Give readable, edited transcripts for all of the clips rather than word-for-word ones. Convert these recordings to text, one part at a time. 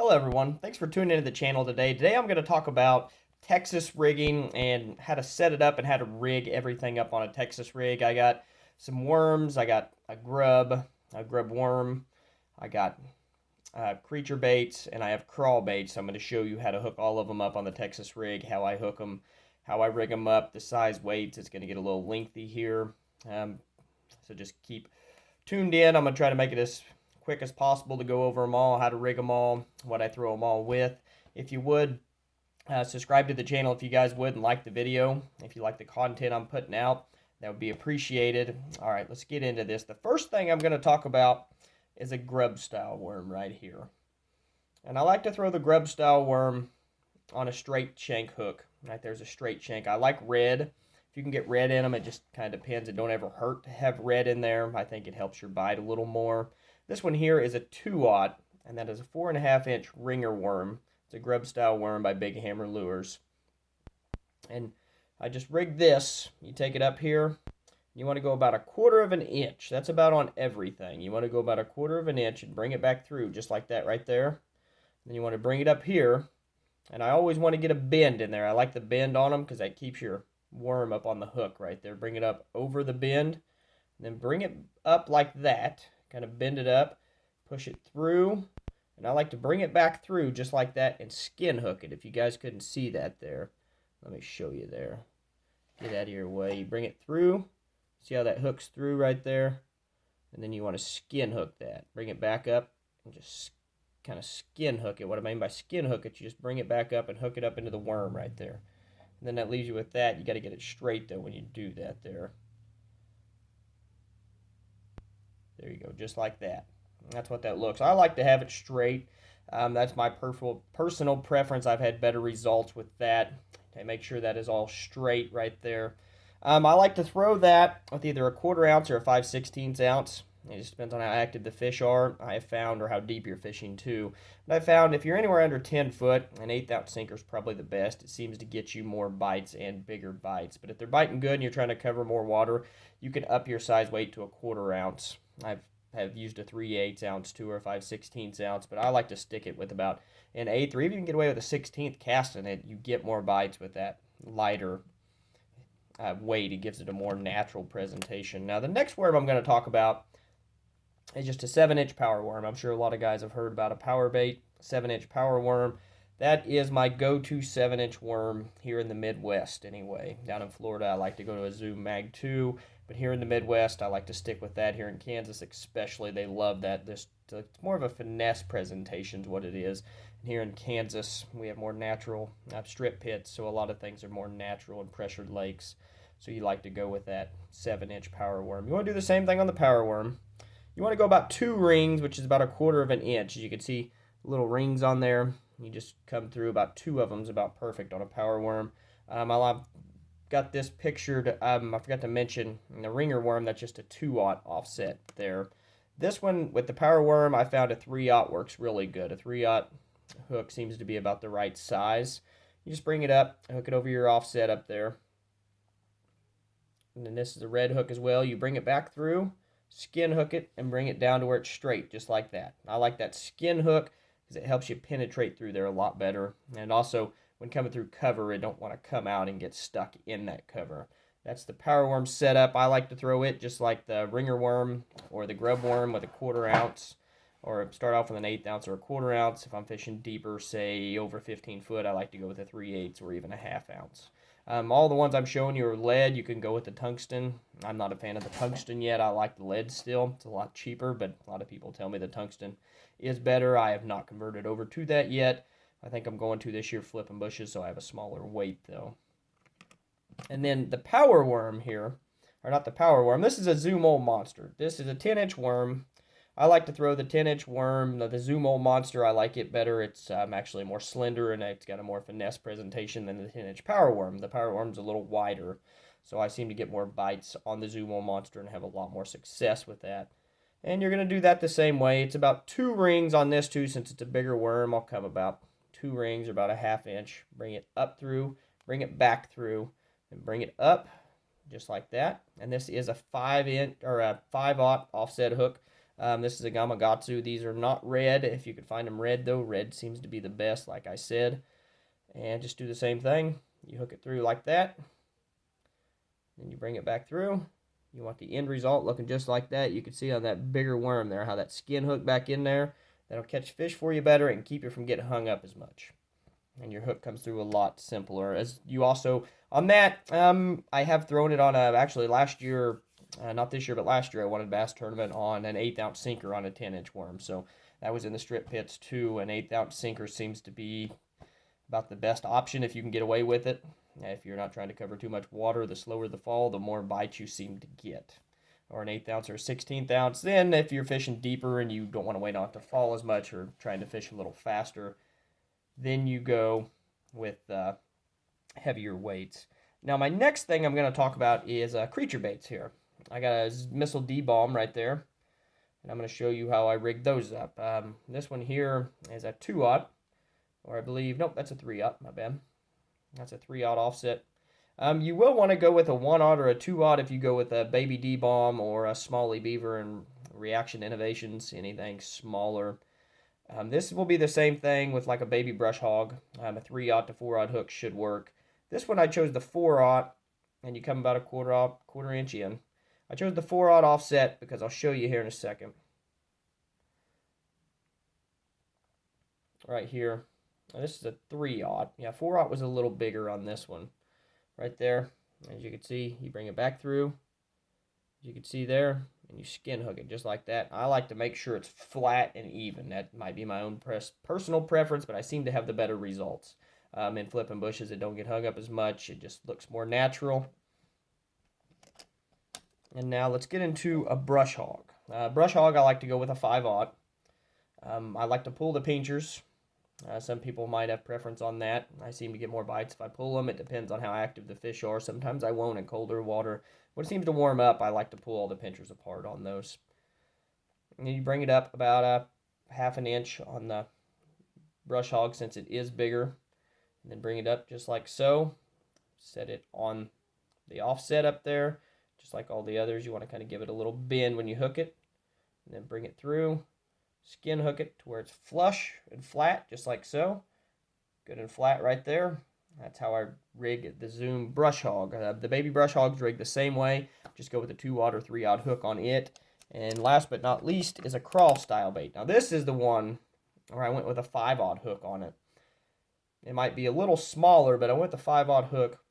Hello everyone, thanks for tuning into the channel today. Today I'm going to talk about Texas rigging and how to set it up and how to rig everything up on a Texas rig. I got some worms, I got a grub worm, I got creature baits, and I have crawl baits. So I'm going to show you how to hook all of them up on the Texas rig, how I hook them, how I rig them up, the size weights. It's going to get a little lengthy here, so just keep tuned in. I'm going to try to make it as quick as possible to go over them all, how to rig them all, what I throw them all with. If you would, subscribe to the channel if you guys would, and like the video. If you like the content I'm putting out, that would be appreciated. All right, let's get into this. The first thing I'm going to talk about is a grub-style worm right here. And I like to throw the grub-style worm on a straight shank hook. Right there's a straight shank. I like red. If you can get red in them, it just kind of depends. It don't ever hurt to have red in there. I think it helps your bite a little more. This one here is a 2/0, and that is a 4.5-inch ringer worm. It's a grub-style worm by Big Hammer Lures. And I just rigged this. You take it up here. You want to go about 1/4 of an inch. That's about on everything. You want to go about 1/4 of an inch and bring it back through just like that right there. Then you want to bring it up here. And I always want to get a bend in there. I like the bend on them because that keeps your worm up on the hook right there. Bring it up over the bend. And then bring it up like that. Kind of bend it up, push it through, and I like to bring it back through just like that and skin hook it. If you guys couldn't see that there, let me show you there. Get out of your way. You bring it through. See how that hooks through right there? And then you want to skin hook that. Bring it back up and just kind of skin hook it. What I mean by skin hook it, you just bring it back up and hook it up into the worm right there. And then that leaves you with that. You got to get it straight though when you do that there. There you go, just like that. That's what that looks. I like to have it straight. That's my personal preference. I've had better results with that. Okay, make sure that is all straight right there. I like to throw that with either a 1/4 ounce or a 5/16 ounce. It just depends on how active the fish are, I have found, or how deep you're fishing too. But I found if you're anywhere under 10 foot, an 1/8 ounce sinker is probably the best. It seems to get you more bites and bigger bites. But if they're biting good and you're trying to cover more water, you can up your size weight to a 1/4 ounce. Have used a 3/8 ounce too, or a 5/16 ounce, but I like to stick it with about an 1/8, or even get away with a 1/16 casting it. You get more bites with that lighter weight. It gives it a more natural presentation. Now the next worm I'm going to talk about is just a 7-inch power worm. I'm sure a lot of guys have heard about a power bait, 7-inch power worm. That is my go-to 7-inch worm here in the Midwest anyway. Down in Florida, I like to go to a Zoom Mag 2, but here in the Midwest, I like to stick with that. Here in Kansas especially, they love that. It's more of a finesse presentation is what it is. And here in Kansas, we have more natural strip pits, so a lot of things are more natural and pressured lakes. So you like to go with that 7-inch power worm. You want to do the same thing on the power worm. You want to go about 2 rings, which is about 1/4 of an inch. As you can see, little rings on there. You just come through about 2 of them is about perfect on a power worm. I've got this pictured. I forgot to mention the ringer worm. That's just a 2/0 offset there. This one with the power worm, I found a 3/0 works really good. A 3/0 hook seems to be about the right size. You just bring it up, hook it over your offset up there. And then this is a red hook as well. You bring it back through, skin hook it, and bring it down to where it's straight, just like that. I like that skin hook because it helps you penetrate through there a lot better. And also, when coming through cover, it don't want to come out and get stuck in that cover. That's the power worm setup. I like to throw it just like the ringer worm or the grub worm with a 1/4 ounce, or start off with an 1/8 ounce or a 1/4 ounce. If I'm fishing deeper, say over 15 foot, I like to go with a 3/8 or even a 1/2 ounce. All the ones I'm showing you are lead. You can go with the tungsten. I'm not a fan of the tungsten yet. I like the lead still. It's a lot cheaper, but a lot of people tell me the tungsten is better. I have not converted over to that yet. I think I'm going to this year flipping bushes, so I have a smaller weight though. And then the power worm here, or not the power worm, this is a Zoom Old Monster. This is a 10-inch worm. I like to throw the 10-inch worm. The Zoom Old Monster, I like it better. It's actually more slender, and it's got a more finesse presentation than the 10-inch power worm. The power worm's a little wider, so I seem to get more bites on the Zoom Old Monster and have a lot more success with that. And you're going to do that the same way. It's about 2 rings on this too, since it's a bigger worm. I'll come about 2 rings, or about a 1/2 inch. Bring it up through, bring it back through, and bring it up just like that. And this is a 5-inch or a 5/0 offset hook. This is a Gamakatsu. These are not red. If you could find them red, though, red seems to be the best, like I said. And just do the same thing. You hook it through like that. Then you bring it back through. You want the end result looking just like that. You can see on that bigger worm there how that skin hooked back in there. That'll catch fish for you better and keep you from getting hung up as much. And your hook comes through a lot simpler. As you also, on that, I have thrown it on actually last year, not this year, but last year I won a bass tournament on an 1/8 ounce sinker on a 10-inch worm. So that was in the strip pits too. An 1/8 ounce sinker seems to be about the best option if you can get away with it. If you're not trying to cover too much water, the slower the fall, the more bites you seem to get. Or an 1/8 ounce or a 16th ounce. Then if you're fishing deeper and you don't want to wait on it to fall as much or trying to fish a little faster, then you go with heavier weights. Now my next thing I'm going to talk about is creature baits here. I got a missile D-bomb right there, and I'm going to show you how I rigged those up. This one here is a 2/0, or I believe, nope, that's a 3/0, my bad. That's a 3/0 offset. You will want to go with a 1/0 or a 2/0 if you go with a baby D-bomb or a Smalley Beaver and Reaction Innovations, anything smaller. This will be the same thing with like a baby brush hog. A 3/0 to 4/0 hook should work. This one I chose the 4/0, and you come about a quarter inch in. I chose the 4/0 offset because I'll show you here in a second. Right here. Now, this is a 3/0. Yeah, 4/0 was a little bigger on this one. Right there. As you can see, you bring it back through. As you can see there, and you skin hook it just like that. I like to make sure it's flat and even. That might be my own personal preference, but I seem to have the better results. In flipping bushes, it don't get hung up as much. It just looks more natural. And now let's get into a brush hog. Brush hog, I like to go with a 5/0. I like to pull the pinchers. Some people might have preference on that. I seem to get more bites if I pull them. It depends on how active the fish are. Sometimes I won't in colder water. When it seems to warm up, I like to pull all the pinchers apart on those. And then you bring it up about a 1/2 inch on the brush hog since it is bigger. And then bring it up just like so. Set it on the offset up there. Just like all the others, you want to kind of give it a little bend when you hook it. And then bring it through. Skin hook it to where it's flush and flat, just like so. Good and flat right there. That's how I rig the Zoom brush hog. The baby brush hog's rigged the same way. Just go with a 2/0 or 3/0 hook on it. And last but not least is a crawl style bait. Now this is the one where I went with a 5/0 hook on it. It might be a little smaller, but I went the 5/0 hook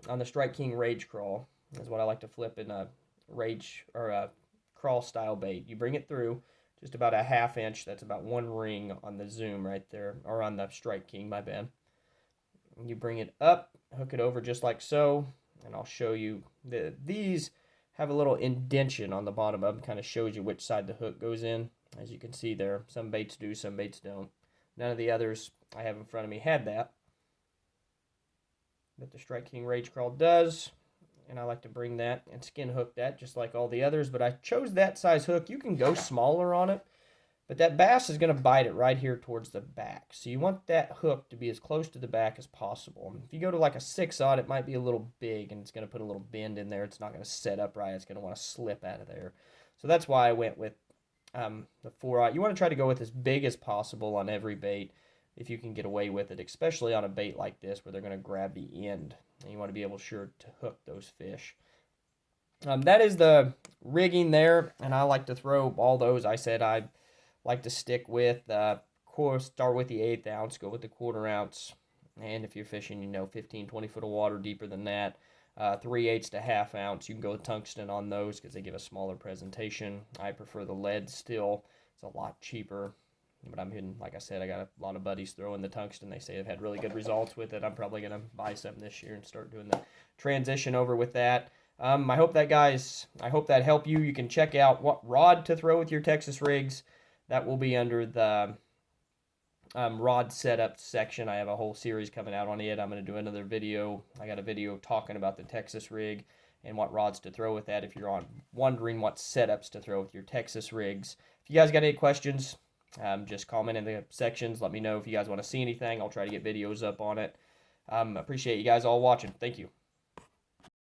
on the Strike King Rage Crawl. That's what I like to flip in a rage or a crawl style bait. You bring it through. Just about a 1/2 inch. That's about one ring on the Zoom right there, or on the Strike King, my bad. And you bring it up, hook it over just like so, and I'll show you. These have a little indentation on the bottom of them, kind of shows you which side the hook goes in. As you can see there, some baits do, some baits don't. None of the others I have in front of me had that. But the Strike King Rage Crawl does. And I like to bring that and skin hook that just like all the others, but I chose that size hook. You can go smaller on it, but that bass is going to bite it right here towards the back. So you want that hook to be as close to the back as possible. If you go to like a 6/0, it might be a little big and it's going to put a little bend in there. It's not going to set up right. It's going to want to slip out of there. So that's why I went with the 4/0. You want to try to go with as big as possible on every bait if you can get away with it, especially on a bait like this where they're going to grab the end. And you want to be able to hook those fish. That is the rigging there, and I like to throw all those. I said I like to stick with, start with the 1/8 ounce, go with the 1/4 ounce, and if you're fishing, 15, 20 foot of water deeper than that, 3/8 to 1/2 ounce, you can go with tungsten on those because they give a smaller presentation. I prefer the lead still. It's a lot cheaper. But I'm hitting, like I said, I got a lot of buddies throwing the tungsten. They say they've had really good results with it. I'm probably going to buy some this year and start doing the transition over with that. I hope that helped you. You can check out what rod to throw with your Texas rigs. That will be under the rod setup section. I have a whole series coming out on it. I'm going to do another video. I got a video talking about the Texas rig and what rods to throw with that if you're wondering what setups to throw with your Texas rigs. If you guys got any questions, just comment in the sections. Let me know if you guys want to see anything. I'll try to get videos up on it. Appreciate you guys all watching. Thank you.